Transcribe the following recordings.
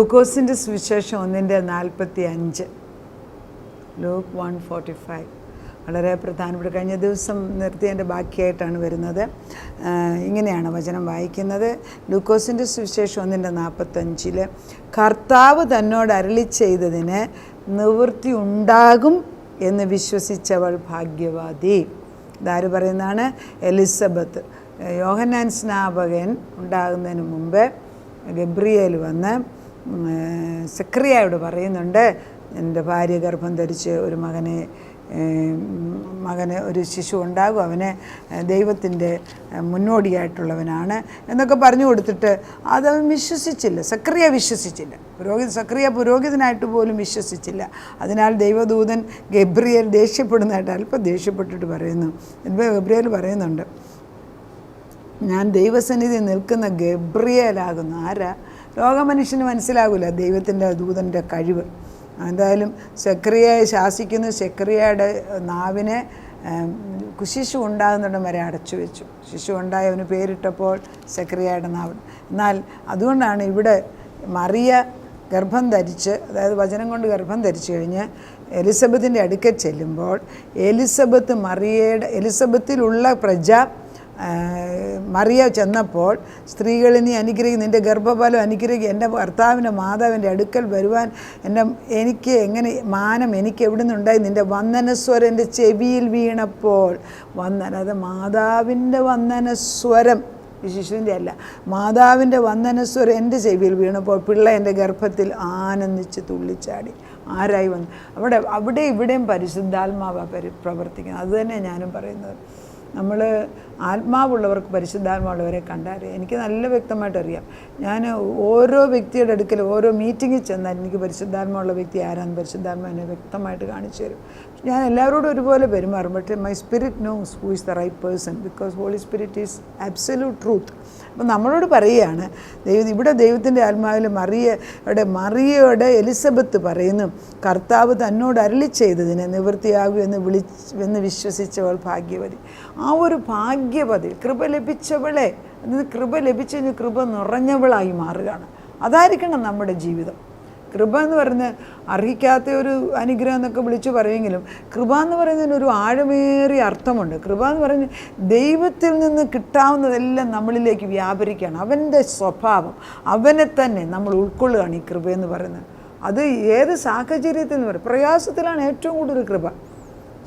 ലൂക്കോസിൻ്റെ സുവിശേഷം 1:45, ലൂക്ക് 1:45 വളരെ പ്രധാനപ്പെട്ട. കഴിഞ്ഞ ദിവസം നിർത്തിയതിൻ്റെ ബാക്കിയായിട്ടാണ് വരുന്നത്. ഇങ്ങനെയാണ് വചനം വായിക്കുന്നത്. ലൂക്കോസിൻ്റെ സുവിശേഷം 1:45 കർത്താവ് തന്നോട് അരുളി ചെയ്തതിന് നിവൃത്തി ഉണ്ടാകും എന്ന് വിശ്വസിച്ചവൾ ഭാഗ്യവതി. ഇതാര് പറയുന്നതാണ്? എലിസബത്ത്. യോഹന്നാൻ സ്നാപകൻ ഉണ്ടാകുന്നതിന് മുമ്പ് ഗബ്രിയേൽ വന്ന് സെക്രിയായോട് പറയുന്നുണ്ട്, എൻ്റെ ഭാര്യ ഗർഭം ധരിച്ച് ഒരു മകന് ഒരു ശിശു ഉണ്ടാകും, അവന് ദൈവത്തിൻ്റെ മുന്നോടിയായിട്ടുള്ളവനാണ് എന്നൊക്കെ പറഞ്ഞു കൊടുത്തിട്ട് അതവൻ വിശ്വസിച്ചില്ല. സെക്രിയ വിശ്വസിച്ചില്ല. സെക്രിയ പുരോഹിതനായിട്ട് പോലും വിശ്വസിച്ചില്ല. അതിനാൽ ദൈവദൂതൻ ഗബ്രിയേൽ ദേഷ്യപ്പെടുന്നതായിട്ട് അല്പം ദേഷ്യപ്പെട്ടിട്ട് പറയുന്നു. ഗബ്രിയേൽ പറയുന്നുണ്ട്, ഞാൻ ദൈവസന്നിധി നിൽക്കുന്ന ഗബ്രിയേലാകുന്നു. ആരാ? ലോകമനുഷ്യന് മനസ്സിലാകില്ല ദൈവത്തിൻ്റെ ദൂതൻ്റെ കഴിവ്. എന്തായാലും സെക്രിയയെ ശാസിക്കുന്നു. സെക്രിയയുടെ നാവിനെ ശിശു ഉണ്ടാകുന്നിടം വരെ അടച്ചു വെച്ചു. ശിശു ഉണ്ടായി അവന് പേരിട്ടപ്പോൾ സെക്രിയയുടെ നാവ്. എന്നാൽ അതുകൊണ്ടാണ് ഇവിടെ മറിയ ഗർഭം ധരിച്ച്, അതായത് വചനം കൊണ്ട് ഗർഭം ധരിച്ചു കഴിഞ്ഞ് എലിസബത്തിൻ്റെ അടുക്കൽ ചെല്ലുമ്പോൾ എലിസബത്തിലുള്ള പ്രജ മറിയ ചെന്നപ്പോൾ, സ്ത്രീകളെ നീ അനുഗ്രഹിക്കും, നിൻ്റെ ഗർഭഫലം അനുഗ്രഹിക്കും, എൻ്റെ ഭർത്താവിൻ്റെ മാതാവിൻ്റെ അടുക്കൽ വരുവാൻ എനിക്ക് എങ്ങനെ മാനം എനിക്ക് എവിടെ നിന്നുണ്ടായി? നിൻ്റെ വന്ദനസ്വരം എൻ്റെ ചെവിയിൽ വീണപ്പോൾ. അത് മാതാവിൻ്റെ വന്ദനസ്വരം, ശിശുവിൻ്റെ അല്ല, മാതാവിൻ്റെ വന്ദനസ്വരം എൻ്റെ ചെവിയിൽ വീണപ്പോൾ പിള്ള എൻ്റെ ഗർഭത്തിൽ ആനന്ദിച്ച് തുള്ളിച്ചാടി. ആരായി വന്നു? അവിടെ ഇവിടെയും പരിശുദ്ധാത്മാവാ പ്രവർത്തിക്കുന്നത്. അതുതന്നെ ഞാനും പറയുന്നത്. നമ്മൾ ആത്മാവുള്ളവർക്ക് പരിശുദ്ധാത്മാവുള്ളവരെ കണ്ടാൽ എനിക്ക് നല്ല വ്യക്തമായിട്ട് അറിയാം. ഞാൻ ഓരോ വ്യക്തിയുടെ അടുക്കൽ ഓരോ മീറ്റിങ്ങിൽ ചെന്നാൽ എനിക്ക് പരിശുദ്ധാത്മാവുള്ള വ്യക്തി ആരാന്ന് പരിശുദ്ധാത്മാ എന്നെ വ്യക്തമായിട്ട് കാണിച്ചു തരും. ഞാൻ എല്ലാവരോടും ഒരുപോലെ പെരുമാറും. But my spirit knows who is the right person, because holy spirit is absolute truth. അപ്പം നമ്മളോട് പറയുകയാണ്, ഇവിടെ ദൈവത്തിൻ്റെ ആത്മാവിൽ മറിയയുടെ എലിസബത്ത് പറയുന്നു, കർത്താവ് തന്നോട് അരുളി ചെയ്തതിന് നിവൃത്തിയാകും എന്ന് വിശ്വസിച്ചവൾ ഭാഗ്യവതി. ആ ഒരു ഭാഗ്യവതി, കൃപ ലഭിച്ചവളെ, കൃപ ലഭിച്ചതിന് കൃപ നിറഞ്ഞവളായി മാറുകയാണ്. അതായിരിക്കണം നമ്മുടെ ജീവിതം. കൃപ എന്ന് പറയുന്നത് അർഹിക്കാത്ത ഒരു അനുഗ്രഹം എന്നൊക്കെ വിളിച്ചു പറയുമെങ്കിലും കൃപ എന്ന് പറയുന്നതിന് ഒരു ആഴമേറിയ അർത്ഥമുണ്ട്. കൃപ എന്ന് പറയുന്നത് ദൈവത്തിൽ നിന്ന് കിട്ടാവുന്നതെല്ലാം നമ്മളിലേക്ക് വ്യാപരിക്കുകയാണ്. അവൻ്റെ സ്വഭാവം, അവനെ തന്നെ നമ്മൾ ഉൾക്കൊള്ളുകയാണ് ഈ കൃപയെന്ന് പറയുന്നത്. അത് ഏത് സാഹചര്യത്തിൽ എന്ന് പറയും. പ്രയാസത്തിലാണ് ഏറ്റവും കൂടുതൽ കൃപ.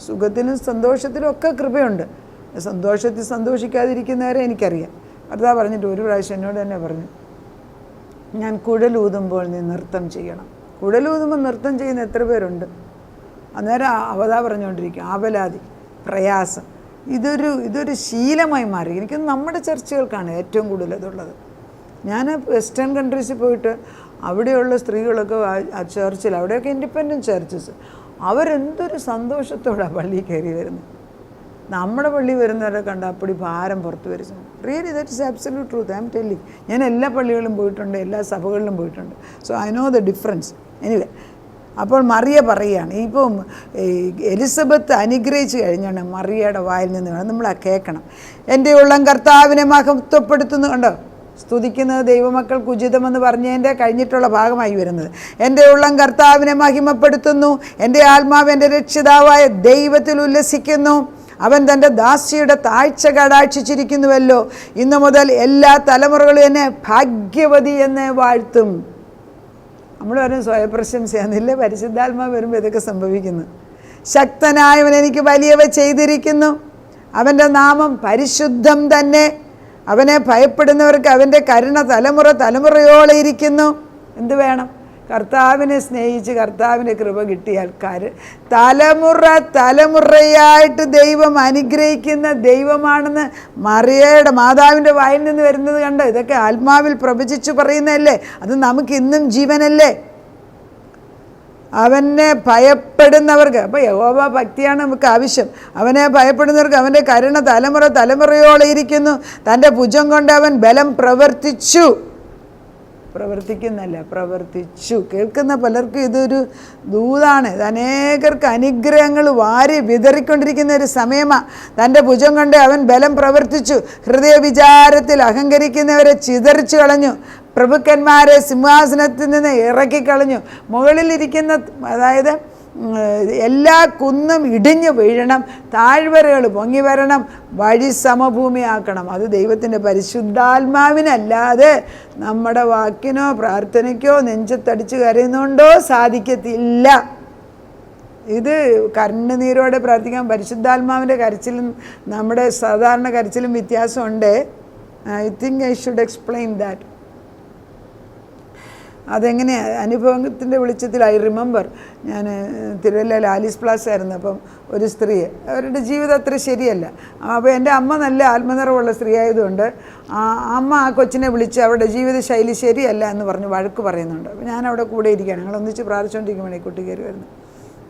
സുഖത്തിലും സന്തോഷത്തിലും ഒക്കെ കൃപയുണ്ട്. സന്തോഷത്തിൽ സന്തോഷിക്കാതിരിക്കുന്നവരെ എനിക്കറിയാം. അതാ പറഞ്ഞിട്ട് ഒരു പ്രാവശ്യം എന്നോട് തന്നെ പറഞ്ഞു, ഞാൻ കുഴലൂതുമ്പോൾ നീ നൃത്തം ചെയ്യണം. കുഴലൂതുമ്പോൾ നൃത്തം ചെയ്യുന്ന എത്ര പേരുണ്ട്? അന്നേരം അവതാ പറഞ്ഞുകൊണ്ടിരിക്കും, ആവലാതി, പ്രയാസം. ഇതൊരു ശീലമായി മാറി. എനിക്ക് നമ്മുടെ ചർച്ചകൾക്കാണ് ഏറ്റവും കൂടുതൽ ഇതുള്ളത്. ഞാൻ വെസ്റ്റേൺ കൺട്രീസിൽ പോയിട്ട് അവിടെയുള്ള സ്ത്രീകളൊക്കെ ആ ചർച്ചിൽ, അവിടെയൊക്കെ ഇൻഡിപെൻഡൻറ്റ് ചർച്ചസ്, അവരെന്തൊരു സന്തോഷത്തോടാണ് പള്ളിയിൽ കയറി വരുന്നത്. നമ്മുടെ പള്ളി വരുന്നവരെ കണ്ട അപ്പടി ഭാരം പുറത്ത് വരുന്നു. Really that is absolute truth. I M telling. ഞാൻ എല്ലാ പള്ളികളിലും പോയിട്ടുണ്ട്, എല്ലാ സഭകളിലും പോയിട്ടുണ്ട്. So I know the difference. Anyway, അപ്പോൾ മറിയ പറയുകയാണ്, ഇപ്പം എലിസബത്ത് അനുഗ്രഹിച്ച് കഴിഞ്ഞാണ് മറിയയുടെ വായിൽ നിന്ന് വേണം നമ്മൾ കേൾക്കണം. എൻ്റെ ഉള്ളം കർത്താവിനെ മഹത്വപ്പെടുത്തുന്നു. കണ്ടോ, സ്തുതിക്കുന്നത് ദൈവമക്കൾക്ക് ഉചിതമെന്ന് പറഞ്ഞതിൻ്റെ കഴിഞ്ഞിട്ടുള്ള ഭാഗമായി വരുന്നത്. എൻ്റെ ഉള്ളം കർത്താവിനെ മഹിമപ്പെടുത്തുന്നു, എൻ്റെ ആത്മാവ് എൻ്റെ രക്ഷിതാവായ ദൈവത്തിൽ ഉല്ലസിക്കുന്നു. അവൻ തൻ്റെ ദാസിയുടെ താഴ്ച കടാക്ഷിച്ചിരിക്കുന്നുവല്ലോ. ഇന്നു മുതൽ എല്ലാ തലമുറകളും എന്നെ ഭാഗ്യവതി എന്ന് വാഴ്ത്തും. നമ്മൾ പറയും സ്വയപ്രശംസയാന്നില്ലേ? പരിശുദ്ധാത്മാവ് വരുമ്പോൾ ഇതൊക്കെ സംഭവിക്കുന്നു. ശക്തനായവൻ എനിക്ക് വലിയവ ചെയ്തിരിക്കുന്നു, അവൻ്റെ നാമം പരിശുദ്ധം തന്നെ. അവനെ ഭയപ്പെടുന്നവർക്ക് അവൻ്റെ കരുണ തലമുറയോളം ഇരിക്കുന്നു. എന്ത് വേണം? കർത്താവിനെ സ്നേഹിച്ച് കർത്താവിൻ്റെ കൃപ കിട്ടിയാൽ തലമുറയായിട്ട് ദൈവം അനുഗ്രഹിക്കുന്ന ദൈവമാണെന്ന് മറിയയുടെ മാതാവിൻ്റെ വായിൽ നിന്ന് വരുന്നത് കണ്ടോ? ഇതൊക്കെ ആത്മാവിൽ പ്രവചിച്ചു പറയുന്നതല്ലേ? അത് നമുക്ക് ഇന്നും ജീവനല്ലേ? അവനെ ഭയപ്പെടുന്നവർക്ക്, അപ്പോൾ യഹോവ ഭക്തിയാണ് നമുക്ക് ആവശ്യം. അവനെ ഭയപ്പെടുന്നവർക്ക് അവൻ്റെ കരുണ തലമുറയോളം ഇരിക്കുന്നു. തൻ്റെ ഭുജം കൊണ്ട് അവൻ ബലം പ്രവർത്തിച്ചു. പ്രവർത്തിക്കുന്നല്ല, പ്രവർത്തിച്ചു. കേൾക്കുന്ന പലർക്കും ഇതൊരു ദൂതാണ്. ഇത് അനേകർക്ക് അനുഗ്രഹങ്ങൾ വാരി വിതറിക്കൊണ്ടിരിക്കുന്ന ഒരു സമയമാണ്. തൻ്റെ ഭുജം കൊണ്ട് അവൻ ബലം പ്രവർത്തിച്ചു. ഹൃദയ വിചാരത്തിൽ അഹങ്കരിക്കുന്നവരെ ചിതറിച്ചു കളഞ്ഞു. പ്രഭുക്കന്മാരെ സിംഹാസനത്തിൽ നിന്ന് ഇറക്കിക്കളഞ്ഞു. മുകളിലിരിക്കുന്ന, അതായത് എല്ലാ കുന്നും ഇടിഞ്ഞു വീഴണം, താഴ്വരകൾ പൊങ്ങി വരണം, വഴി സമഭൂമിയാക്കണം. അത് ദൈവത്തിൻ്റെ പരിശുദ്ധാത്മാവിനല്ലാതെ നമ്മുടെ വാക്കിനോ പ്രാർത്ഥനയ്ക്കോ നെഞ്ചത്തടിച്ച് കരയുന്നുണ്ടോ സാധിക്കത്തില്ല. ഇത് കണ്ണുനീരോടെ പ്രാർത്ഥിക്കാൻ. പരിശുദ്ധാത്മാവിൻ്റെ കരച്ചിലും നമ്മുടെ സാധാരണ കരച്ചിലും വ്യത്യാസമുണ്ട്. I think I should explain that. അതെങ്ങനെ അനുഭവത്തിൻ്റെ വെളിച്ചത്തിൽ ഐ റിമെമ്പർ, ഞാൻ തിരുവല്ലയിൽ ആലീസ് പ്ലാസ് ആയിരുന്നു. അപ്പം ഒരു സ്ത്രീ, അവരുടെ ജീവിതം അത്ര ശരിയല്ല. അപ്പോൾ എൻ്റെ അമ്മ നല്ല ആത്മനിറവുള്ള സ്ത്രീ ആയതുകൊണ്ട് അമ്മ ആ കൊച്ചിനെ വിളിച്ച് അവരുടെ ജീവിത ശൈലി ശരിയല്ല എന്ന് പറഞ്ഞ് വഴക്ക് പറയുന്നുണ്ട്. അപ്പോൾ ഞാൻ അവിടെ കൂടെ ഇരിക്കുകയാണ്. ഞങ്ങൾ ഒന്നിച്ച് പ്രാർത്ഥിച്ചുകൊണ്ടിരിക്കുമ്പോൾ ഈ കുട്ടി കയറി വരുന്നു.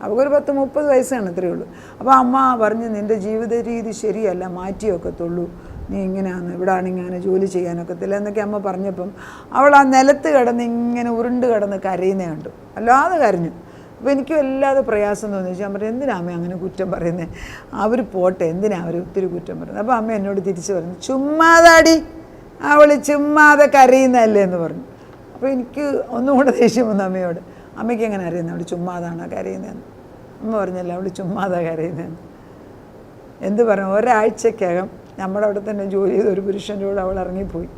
അവൾക്കൊരു 10-30 വയസ്സാണ്, ഇത്രയേ ഉള്ളൂ. അപ്പോൾ അമ്മ പറഞ്ഞ്, നിൻ്റെ ജീവിത രീതി ശരിയല്ല, മാറ്റിയൊക്കത്തുള്ളൂ, നീ ഇങ്ങനെയാണ്, ഇവിടെ ആണെങ്കിൽ അങ്ങനെ ജോലി ചെയ്യാനൊക്കത്തില്ല എന്നൊക്കെ അമ്മ പറഞ്ഞപ്പം അവൾ ആ നിലത്ത് കിടന്ന് ഇങ്ങനെ ഉരുണ്ട് കിടന്ന് കരയുന്നേ കണ്ടു. അല്ലാതെ കരഞ്ഞു. അപ്പോൾ എനിക്കും വല്ലാതെ പ്രയാസം തോന്നി. ഞാൻ പറഞ്ഞു, എന്തിനാ അമ്മ അങ്ങനെ കുറ്റം പറയുന്നത്? അവർ പോട്ടെ, എന്തിനാ അവർ ഒത്തിരി കുറ്റം പറയുന്നത്? അപ്പോൾ അമ്മ എന്നോട് തിരിച്ച് പറഞ്ഞു, ചുമ്മാതാടി, അവൾ ചുമ്മാതെ കരയുന്നതല്ലേ എന്ന് പറഞ്ഞു. അപ്പോൾ എനിക്ക് ഒന്നുകൂടെ ദേഷ്യം വന്നു അമ്മയോട്. അമ്മയ്ക്ക് എങ്ങനെ അറിയുന്നത് അവൾ ചുമ്മാതാണോ കരയുന്നതെന്ന്? അമ്മ പറഞ്ഞല്ല, അവൾ ചുമ്മാതാ കരയുന്നതെന്ന്. എന്ത് പറഞ്ഞു, ഒരാഴ്ചക്കകം നമ്മുടെ അവിടെ തന്നെ ജോലി ചെയ്ത ഒരു പുരുഷൻ്റെ കൂടെ അവൾ ഇറങ്ങിപ്പോയി.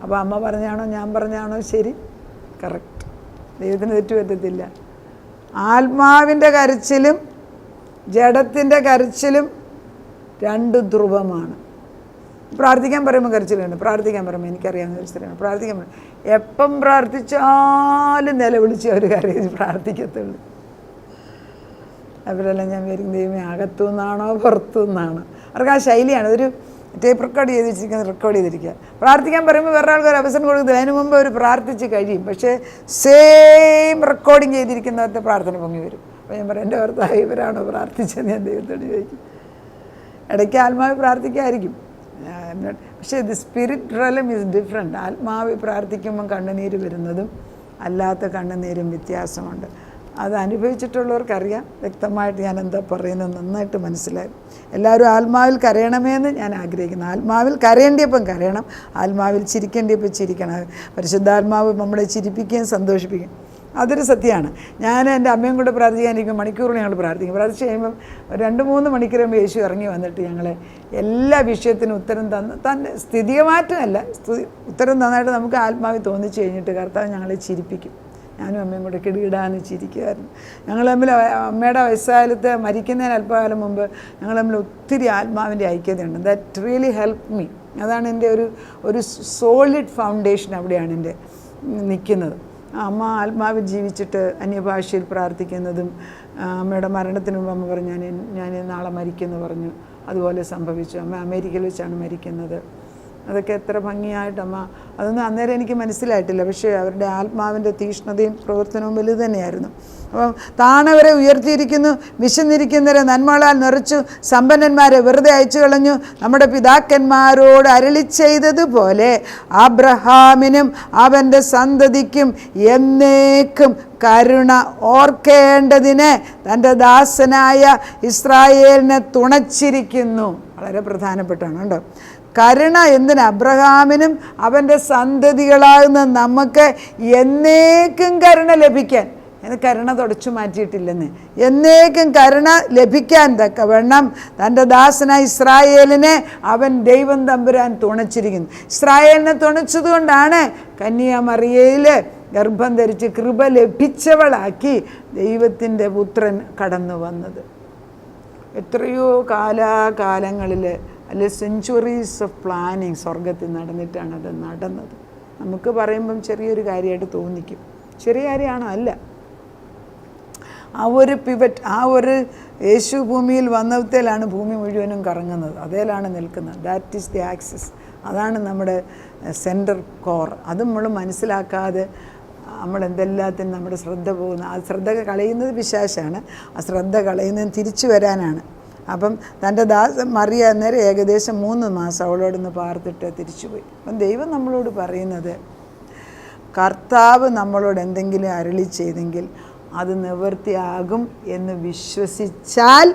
അപ്പോൾ അമ്മ പറഞ്ഞാണോ ഞാൻ പറഞ്ഞാണോ ശരി? കറക്റ്റ്. ദൈവത്തിന് തെറ്റു പറ്റത്തില്ല. ആത്മാവിൻ്റെ കരച്ചിലും ജഡത്തിൻ്റെ കരച്ചിലും രണ്ട് ധ്രുവമാണ്. പ്രാർത്ഥിക്കാൻ പറയുമ്പോൾ കരച്ചിലുണ്ട്, പ്രാർത്ഥിക്കാൻ പറയുമ്പോൾ എനിക്കറിയാവുന്ന ഒരു സ്ത്രീയാണ്. പ്രാർത്ഥിക്കാൻ പറയും, എപ്പം പ്രാർത്ഥിച്ചാലും നിലവിളിച്ച് അവർ കരയിൽ പ്രാർത്ഥിക്കത്തുള്ളൂ. അവരെല്ലാം ഞാൻ വരും, ദൈവമേ അകത്തു നിന്നാണോ പുറത്തു നിന്നാണോ? അവർക്ക് ആ ശൈലിയാണ്. ഒരു ടേപ്പ് റെക്കോർഡ് ചെയ്ത് വെച്ചിരിക്കുന്നത് റെക്കോർഡ് ചെയ്തിരിക്കുക. പ്രാർത്ഥിക്കാൻ പറയുമ്പോൾ വേറെ ആൾക്കൊരു അവസരം കൊടുക്കുന്നത്, അതിന് മുമ്പ് അവർ പ്രാർത്ഥിച്ച് കഴിയും. പക്ഷേ സെയിം റെക്കോർഡിങ് ചെയ്തിരിക്കുന്നവരുടെ പ്രാർത്ഥന പൊങ്ങി വരും. അപ്പോൾ ഞാൻ പറയും, എൻ്റെ ഭർത്താവ് ഇവരാണോ പ്രാർത്ഥിച്ചത്? ഞാൻ ദൈവത്തോട് ചോദിക്കും. ഇടയ്ക്ക് ആത്മാവ് പ്രാർത്ഥിക്കായിരിക്കും, പക്ഷേ the spirit realm is different. ആത്മാവ് പ്രാർത്ഥിക്കുമ്പം കണ്ണുനീര് വരുന്നതും അല്ലാത്ത കണ്ണുനീരും വ്യത്യാസമുണ്ട്. അത് അനുഭവിച്ചിട്ടുള്ളവർക്കറിയാം വ്യക്തമായിട്ട് ഞാൻ എന്താ പറയുന്നത്, നന്നായിട്ട് മനസ്സിലായി. എല്ലാവരും ആത്മാവിൽ കരയണമെന്ന് ഞാൻ ആഗ്രഹിക്കുന്നു. ആത്മാവിൽ കരയേണ്ടിയപ്പം കരയണം, ആത്മാവിൽ ചിരിക്കേണ്ടിയപ്പം ചിരിക്കണം. പരിശുദ്ധാത്മാവ് നമ്മളെ ചിരിപ്പിക്കുകയും സന്തോഷിപ്പിക്കും. അതൊരു സത്യമാണ്. ഞാൻ എൻ്റെ അമ്മയും കൂടെ പ്രാർത്ഥിക്കാനിരിക്കും, മണിക്കൂറിൽ ഞങ്ങൾ പ്രാർത്ഥിക്കും. പ്രാർത്ഥിച്ച് കഴിയുമ്പം 2-3 മണിക്കൂർ യേശു ഇറങ്ങി വന്നിട്ട് ഞങ്ങളെ എല്ലാ വിഷയത്തിനും ഉത്തരം തന്നെ സ്ഥിതിമാറ്റമല്ല, ഉത്തരം തന്നായിട്ട് നമുക്ക് ആത്മാവിൽ തോന്നിച്ച് കഴിഞ്ഞിട്ട് കർത്താവ് ഞങ്ങളെ ചിരിപ്പിക്കും. ഞാനും അമ്മയും കൂടെ കിടുകിടാന്ന് ചിരിക്കുമായിരുന്നു. ഞങ്ങൾ തമ്മിൽ അമ്മയുടെ വയസ്സാലത്ത് മരിക്കുന്നതിന് അല്പകാലം മുമ്പ് ഞങ്ങൾ തമ്മിൽ ഒത്തിരി ആത്മാവിൻ്റെ ഐക്യതയുണ്ട്. That really help me. അതാണ് എൻ്റെ ഒരു സോളിഡ് ഫൗണ്ടേഷൻ അവിടെയാണ് എൻ്റെ നിൽക്കുന്നത്. അമ്മ ആത്മാവിൽ ജീവിച്ചിട്ട് അന്യഭാഷയിൽ പ്രാർത്ഥിക്കുന്നതും, അമ്മയുടെ മരണത്തിന് മുമ്പ് അമ്മ പറഞ്ഞു, ഞാൻ നാളെ മരിക്കുമെന്ന് പറഞ്ഞു. അതുപോലെ സംഭവിച്ചു. അമ്മ അമേരിക്കയിൽ വെച്ചാണ് മരിക്കുന്നത്. അതൊക്കെ എത്ര ഭംഗിയായിട്ട് അമ്മ, അതൊന്നും അന്നേരം എനിക്ക് മനസ്സിലായിട്ടില്ല. പക്ഷേ അവരുടെ ആത്മാവിൻ്റെ തീഷ്ണതയും പ്രവർത്തനവും വലുത് തന്നെയായിരുന്നു. അപ്പം താണവരെ ഉയർത്തിയിരിക്കുന്നു, വിശന്നിരിക്കുന്നവരെ നന്മകളാൽ നിറച്ചു, സമ്പന്നന്മാരെ വെറുതെ അയച്ചു കളഞ്ഞു. നമ്മുടെ പിതാക്കന്മാരോട് അരുളി ചെയ്തതുപോലെ അബ്രഹാമിനും അവൻ്റെ സന്തതിക്കും എന്നേക്കും കരുണ ഓർക്കേണ്ടതിന് തൻ്റെ ദാസനായ ഇസ്രായേലിനെ തുണച്ചിരിക്കുന്നു. വളരെ പ്രധാനപ്പെട്ടാണ് കേട്ടോ. കരുണ എന്തിന്? അബ്രഹാമിനും അവൻ്റെ സന്തതികളാകുന്ന നമുക്ക് എന്നേക്കും കരുണ ലഭിക്കാൻ. കരുണ തുടച്ചു മാറ്റിയിട്ടില്ലെന്ന്. എന്നേക്കും കരുണ ലഭിക്കാൻ തക്കവണ്ണം തൻ്റെ ദാസനായ ഇസ്രായേലിനെ അവൻ ദൈവം തമ്പുരാൻ തുണച്ചിരിക്കുന്നു. ഇസ്രായേലിനെ തുണച്ചതുകൊണ്ടാണ് കന്യാമറിയയിൽ ഗർഭം ധരിച്ച് കൃപ ലഭിച്ചവളാക്കി ദൈവത്തിൻ്റെ പുത്രൻ കടന്നു വന്നത്. എത്രയോ കാലാകാലങ്ങളിൽ അല്ലെ സെഞ്ച്വറീസ് ഓഫ് പ്ലാനിങ് സ്വർഗത്തിൽ നടന്നിട്ടാണ് അത് നടന്നത്. നമുക്ക് പറയുമ്പം ചെറിയൊരു കാര്യമായിട്ട് തോന്നിക്കും. ചെറിയ കാര്യമാണോ? അല്ല. ആ ഒരു പിവറ്റ്, ആ ഒരു യേശു ഭൂമിയിൽ വന്നതിലാണ് ഭൂമി മുഴുവനും കറങ്ങുന്നത്, അതേലാണ് നിൽക്കുന്നത്. That is the axis. അതാണ് നമ്മുടെ സെൻറ്റർ കോർ. അത് നമ്മൾ മനസ്സിലാക്കാതെ നമ്മൾ എന്തെല്ലാത്തിനും നമ്മുടെ ശ്രദ്ധ പോകുന്ന, ആ ശ്രദ്ധ കളയുന്നത് പിശാചാണ്. ആ ശ്രദ്ധ കളയുന്നത് തിരിച്ചു വരാനാണ്. അപ്പം തൻ്റെ മറിയ അന്നേരം ഏകദേശം 3 മാസം അവളോടൊന്ന് പാർത്തിട്ട് തിരിച്ചുപോയി. അപ്പം ദൈവം നമ്മളോട് പറയുന്നത്, കർത്താവ് നമ്മളോട് എന്തെങ്കിലും അരുളി ചെയ്തെങ്കിൽ അത് നിവൃത്തിയാകും എന്ന് വിശ്വസിച്ചാൽ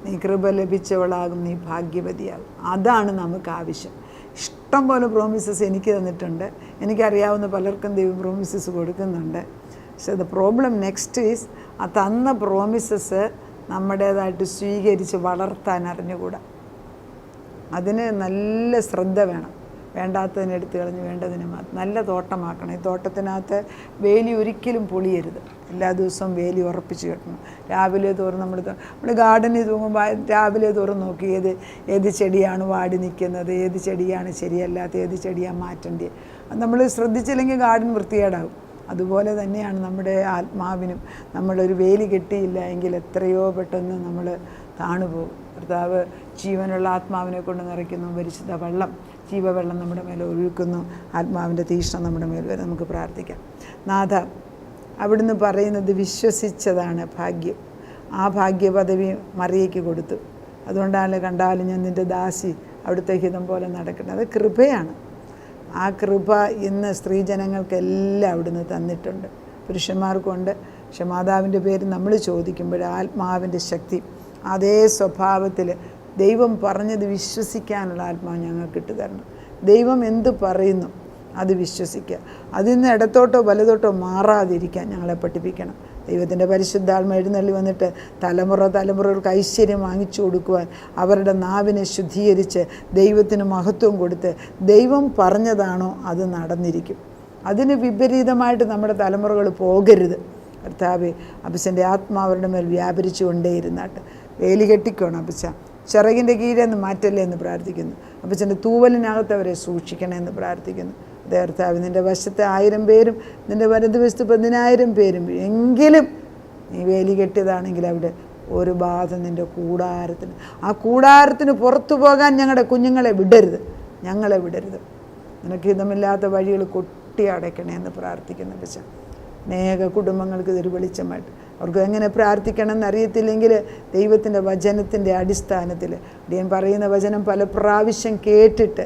നീ കൃപ ലഭിച്ചവളാകും, നീ ഭാഗ്യവതിയാകും. അതാണ് നമുക്ക് ആവശ്യം. ഇഷ്ടം പോലെ പ്രോമിസസ് എനിക്ക് തന്നിട്ടുണ്ട്, എനിക്കറിയാവുന്ന പലർക്കും ദൈവം പ്രോമിസസ് കൊടുക്കുന്നുണ്ട്. പക്ഷേ ദ പ്രോബ്ലം നെക്സ്റ്റ് ഈസ് ആ തന്ന പ്രോമിസസ് നമ്മുടേതായിട്ട് സ്വീകരിച്ച് വളർത്താൻ അറിഞ്ഞുകൂടാ. അതിന് നല്ല ശ്രദ്ധ വേണം. വേണ്ടാത്തതിനെ എടുത്ത് കളഞ്ഞ് വേണ്ടതിന് മാത്രം നല്ല തോട്ടമാക്കണം. ഈ തോട്ടത്തിനകത്ത് വേലി ഒരിക്കലും പൊളിയരുത്. എല്ലാ ദിവസവും വേലി ഉറപ്പിച്ച് കെട്ടണം. രാവിലെ തോറും നമ്മൾ ഗാർഡനിൽ തൂങ്ങുമ്പോൾ രാവിലെ തോറും നോക്കി ഏത് ചെടിയാണ് വാടി നിൽക്കുന്നത്, ഏത് ചെടിയാണ് ശരിയല്ലാത്ത, ഏത് ചെടിയാണ് മാറ്റേണ്ടത്. അത് നമ്മൾ ശ്രദ്ധിച്ചില്ലെങ്കിൽ ഗാർഡൻ വൃത്തികേടാകും. അതുപോലെ തന്നെയാണ് നമ്മുടെ ആത്മാവിനും. നമ്മളൊരു വേലി കെട്ടിയില്ല എങ്കിൽ എത്രയോ പെട്ടെന്ന് നമ്മൾ താണുപോകും. കർത്താവ് ജീവനുള്ള ആത്മാവിനെ കൊണ്ട് നിറയ്ക്കുന്നു, പരിശുദ്ധ വെള്ളം, ജീവവെള്ളം നമ്മുടെ മേലെ ഒഴുക്കുന്നു, ആത്മാവിൻ്റെ തീഷ്ണം നമ്മുടെ മേൽ വരെ. നമുക്ക് പ്രാർത്ഥിക്കാം. നാഥ, അവിടുന്ന് പറയുന്നത് വിശ്വസിച്ചതാണ് ഭാഗ്യം. ആ ഭാഗ്യപദവി മറിയയ്ക്ക് കൊടുത്തു. അതുകൊണ്ടാണ് കണ്ടാലും ഞാൻ നിൻ്റെ ദാസി, അവിടുത്തെ ഹിതം പോലെ നടക്കുന്നത്. അത് കൃപയാണ്. ആ കൃപ ഇന്ന് സ്ത്രീജനങ്ങൾക്കെല്ലാം അവിടുന്ന് തന്നിട്ടുണ്ട്, പുരുഷന്മാർക്കുണ്ട്. പക്ഷെ മാതാവിൻ്റെ പേര് നമ്മൾ ചോദിക്കുമ്പോൾ ആത്മാവിൻ്റെ ശക്തി, അതേ സ്വഭാവത്തിൽ ദൈവം പറഞ്ഞത് വിശ്വസിക്കാനുള്ള ആത്മാവ് ഞങ്ങൾക്ക് ഇട്ട് തരണം. ദൈവം എന്ത് പറയുന്നു അത് വിശ്വസിക്കുക. അതിൽ നിന്ന് ഇടത്തോട്ടോ വലത്തോട്ടോ മാറാതിരിക്കാൻ ഞങ്ങളെ പഠിപ്പിക്കണം. ദൈവത്തിൻ്റെ പരിശുദ്ധാത്മ എഴുന്നള്ളി വന്നിട്ട് തലമുറകൾക്ക് ഐശ്വര്യം വാങ്ങിച്ചു കൊടുക്കുവാൻ അവരുടെ നാവിനെ ശുദ്ധീകരിച്ച് ദൈവത്തിന് മഹത്വം കൊടുത്ത് ദൈവം പറഞ്ഞതാണോ അത് നടന്നിരിക്കും. അതിന് വിപരീതമായിട്ട് നമ്മുടെ തലമുറകൾ പോകരുത്. കർത്താവേ, അപ്പച്ചൻ്റെ ആത്മാവരുടെ മേൽ വ്യാപരിച്ചു കൊണ്ടേയിരുന്നാട്ട്. വേലി കെട്ടിക്കോണം അപ്പച്ച, ചിറകിൻ്റെ കീഴെന്ന് മാറ്റല്ലേ എന്ന് പ്രാർത്ഥിക്കുന്നു. അപ്പച്ചൻ്റെ തൂവലിനകത്ത് അവരെ സൂക്ഷിക്കണേ എന്ന് പ്രാർത്ഥിക്കുന്നു. അതേ കർത്താവ്, നിൻ്റെ വശത്തെ 1000 പേരും നിൻ്റെ വലതുവശത്ത് 10,000 പേരും എങ്കിലും നീ വേലി കെട്ടിയതാണെങ്കിൽ അവിടെ ഒരു ബാധ നിൻ്റെ കൂടാരത്തിന്, ആ കൂടാരത്തിന് പുറത്തു പോകാൻ ഞങ്ങളുടെ കുഞ്ഞുങ്ങളെ വിടരുത്, ഞങ്ങളെ വിടരുത്. നിനക്ക് ഹിതമില്ലാത്ത വഴികൾ കൊട്ടി അടയ്ക്കണേ എന്ന് പ്രാർത്ഥിക്കുന്നു അപ്പച്ച. അനേക കുടുംബങ്ങൾക്ക് ഇതൊരു വെളിച്ചമായിട്ട്, അവർക്ക് എങ്ങനെ പ്രാർത്ഥിക്കണമെന്ന് അറിയത്തില്ലെങ്കിൽ ദൈവത്തിൻ്റെ വചനത്തിൻ്റെ അടിസ്ഥാനത്തിൽ ഞാൻ പറയുന്ന വചനം പല പ്രാവശ്യം കേട്ടിട്ട്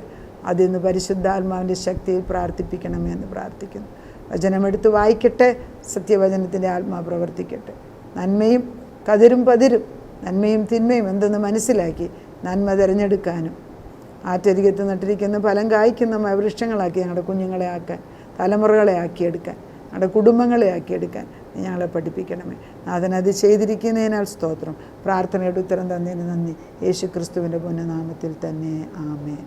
അതിൽ നിന്ന് പരിശുദ്ധാത്മാവിൻ്റെ ശക്തിയിൽ പ്രാർത്ഥിപ്പിക്കണമേ എന്ന് പ്രാർത്ഥിക്കുന്നു. വചനമെടുത്ത് വായിക്കട്ടെ, സത്യവചനത്തിൻ്റെ ആത്മാവ് പ്രവർത്തിക്കട്ടെ. നന്മയും കതിരും പതിരും, നന്മയും തിന്മയും എന്തെന്ന് മനസ്സിലാക്കി നന്മ തിരഞ്ഞെടുക്കാനും ആറ്റരികത്ത് നട്ടിരിക്കുന്ന ഫലം കായ്ക്കുന്ന വൃക്ഷങ്ങളാക്കി ഞങ്ങളുടെ കുഞ്ഞുങ്ങളെ ആക്കാൻ, തലമുറകളെ ആക്കിയെടുക്കാൻ, ഞങ്ങളുടെ കുടുംബങ്ങളെ ആക്കിയെടുക്കാൻ ഞങ്ങളെ പഠിപ്പിക്കണമേ. നാഥനത് ചെയ്തിരിക്കുന്നതിനാൽ സ്തോത്രം. പ്രാർത്ഥനയുടെ ഉത്തരം തന്നതിന് നന്ദി. യേശു ക്രിസ്തുവിൻ്റെ പുണ്യനാമത്തിൽ തന്നെ, ആമേൻ.